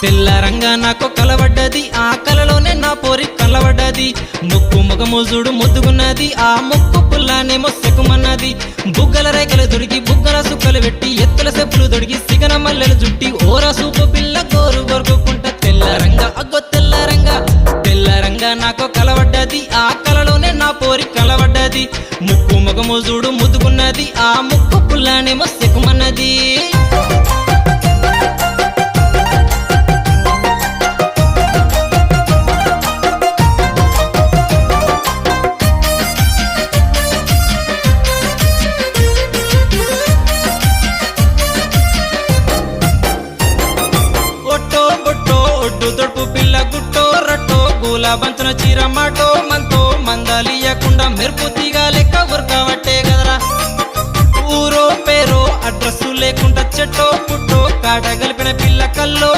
తెల్లరంగా నాకు కలవడ్డది ఆ కలలోనే నా పోరి కలవడ్డది ముక్కు ముఖము చూడు ముద్దుగున్నది ఆ ముక్కు పుల్లానేమో సెకుమన్నది బుగ్గల రేఖలు దొరికి బుగ్గల సుక్కలు పెట్టి ఎత్తుల చెప్పులు దొరికి సిగన మల్లెలు జుట్టి ఓరా సూపు పిల్ల గోరు గొరుకుంట తెల్లరంగా అగ్గో తెల్లరంగా నాకు కలవడ్డది ఆ కలలోనే నా పోరి కలవడ్డది ముక్కు ముఖము చూడు ముద్దుగున్నది ఆ ముక్కు పుల్లానేమో సెకుమన్నది బంతున చీర మాటో మంతో మందాలియకుండా మెరుపు తీగా లెక్క ఉరకవట్టే కదరా ఊరో పేరో అడ్రస్సు లేకుండా చెట్టో పుట్టో కాట గలిపిన పిల్ల కల్లో